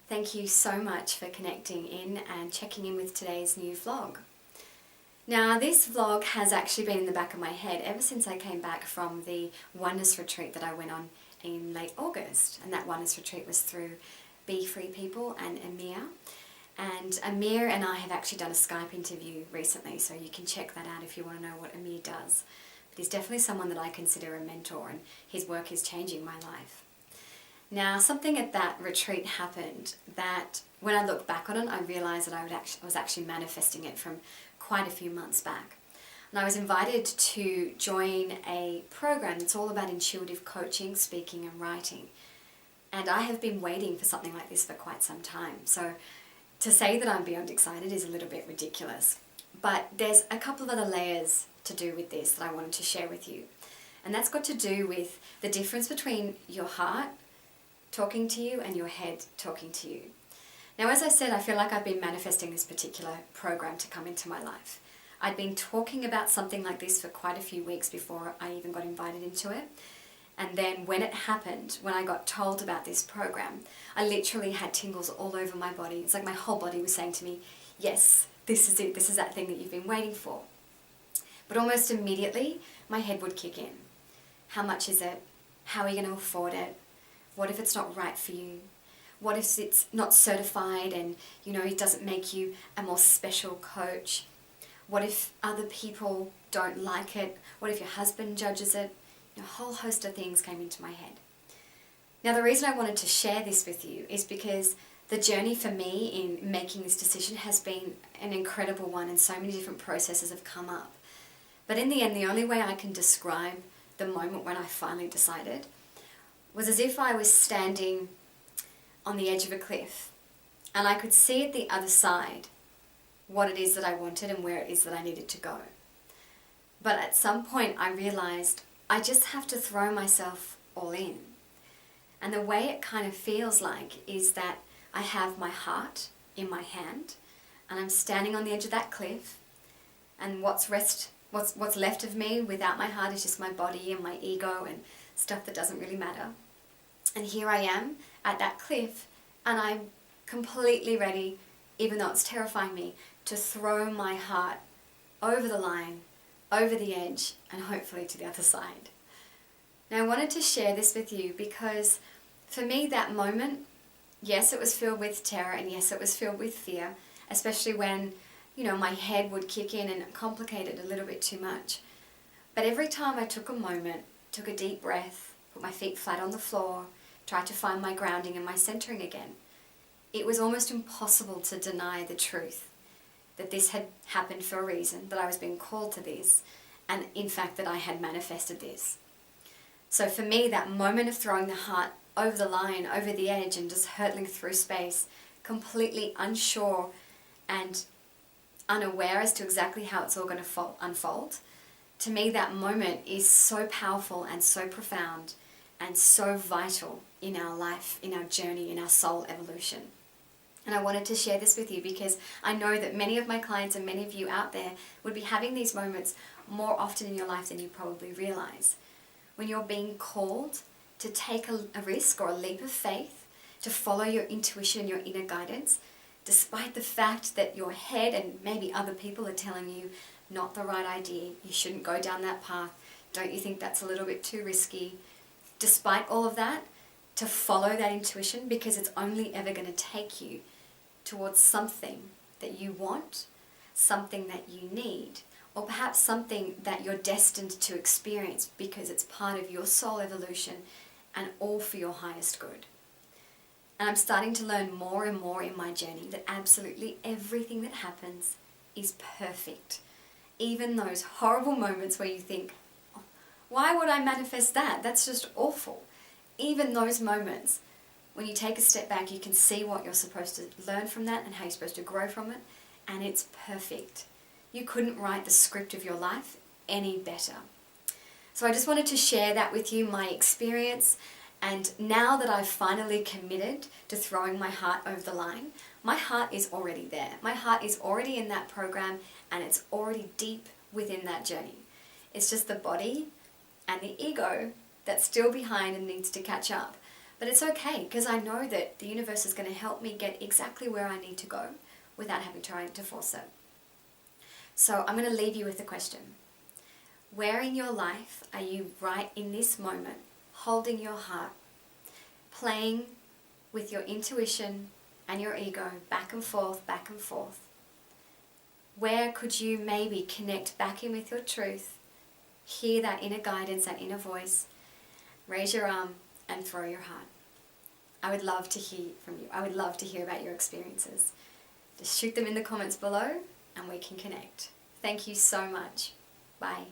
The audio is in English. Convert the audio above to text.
Thank you so much for connecting in and checking in with today's new vlog. Now, this vlog has actually been in the back of my head ever since I came back from the Oneness retreat that I went on in late August. And that Oneness retreat was through Be Free People and Amir. And Amir and I have actually done a Skype interview recently, so you can check that out if you want to know what Amir does. But he's definitely someone that I consider a mentor, and his work is changing my life. Now, something at that retreat happened that when I look back on it, I realised that I was actually manifesting it from quite a few months back. And I was invited to join a program that's all about intuitive coaching, speaking and writing. And I have been waiting for something like this for quite some time. So to say that I'm beyond excited is a little bit ridiculous. But there's a couple of other layers to do with this that I wanted to share with you. And that's got to do with the difference between your heart talking to you and your head talking to you. Now, as I said, I feel like I've been manifesting this particular program to come into my life. I'd been talking about something like this for quite a few weeks before I even got invited into it. And then when it happened, when I got told about this program, I literally had tingles all over my body. It's like my whole body was saying to me, yes, this is it. This is that thing that you've been waiting for. But almost immediately, my head would kick in. How much is it? How are you going to afford it? What if it's not right for you? What if it's not certified and, it doesn't make you a more special coach? What if other people don't like it? What if your husband judges it? A whole host of things came into my head. Now, the reason I wanted to share this with you is because the journey for me in making this decision has been an incredible one, and so many different processes have come up. But in the end, the only way I can describe the moment when I finally decided was as if I was standing on the edge of a cliff and I could see at the other side what it is that I wanted and where it is that I needed to go. But at some point I realized I just have to throw myself all in. And the way it kind of feels like is that I have my heart in my hand and I'm standing on the edge of that cliff, and what's left of me without my heart is just my body and my ego and stuff that doesn't really matter. And here I am at that cliff, and I'm completely ready, even though it's terrifying me, to throw my heart over the line, over the edge, and hopefully to the other side. Now, I wanted to share this with you because for me that moment, yes, it was filled with terror, and yes, it was filled with fear, especially when, my head would kick in and complicate it a little bit too much. But every time I took a moment, took a deep breath, put my feet flat on the floor, tried to find my grounding and my centering again, it was almost impossible to deny the truth that this had happened for a reason, that I was being called to this, and in fact that I had manifested this. So for me, that moment of throwing the heart over the line, over the edge, and just hurtling through space, completely unsure and unaware as to exactly how it's all going to unfold, to me that moment is so powerful and so profound and so vital in our life, in our journey, in our soul evolution. And I wanted to share this with you because I know that many of my clients and many of you out there would be having these moments more often in your life than you probably realize. When you're being called to take a risk or a leap of faith, to follow your intuition and your inner guidance, despite the fact that your head and maybe other people are telling you not the right idea, you shouldn't go down that path, don't you think that's a little bit too risky? Despite all of that, to follow that intuition, because it's only ever going to take you towards something that you want, something that you need, or perhaps something that you're destined to experience because it's part of your soul evolution and all for your highest good. And I'm starting to learn more and more in my journey that absolutely everything that happens is perfect. Even those horrible moments where you think, oh, why would I manifest that? That's just awful. Even those moments, when you take a step back, you can see what you're supposed to learn from that and how you're supposed to grow from it, and it's perfect. You couldn't write the script of your life any better. So I just wanted to share that with you, my experience. And now that I've finally committed to throwing my heart over the line, my heart is already there. My heart is already in that program, and it's already deep within that journey. It's just the body and the ego that's still behind and needs to catch up. But it's okay, because I know that the universe is going to help me get exactly where I need to go without having to force it. So I'm going to leave you with a question. Where in your life are you right in this moment, holding your heart, playing with your intuition and your ego back and forth, back and forth? Where could you maybe connect back in with your truth, hear that inner guidance, that inner voice, raise your arm and throw your heart? I would love to hear from you. I would love to hear about your experiences. Just shoot them in the comments below and we can connect. Thank you so much. Bye.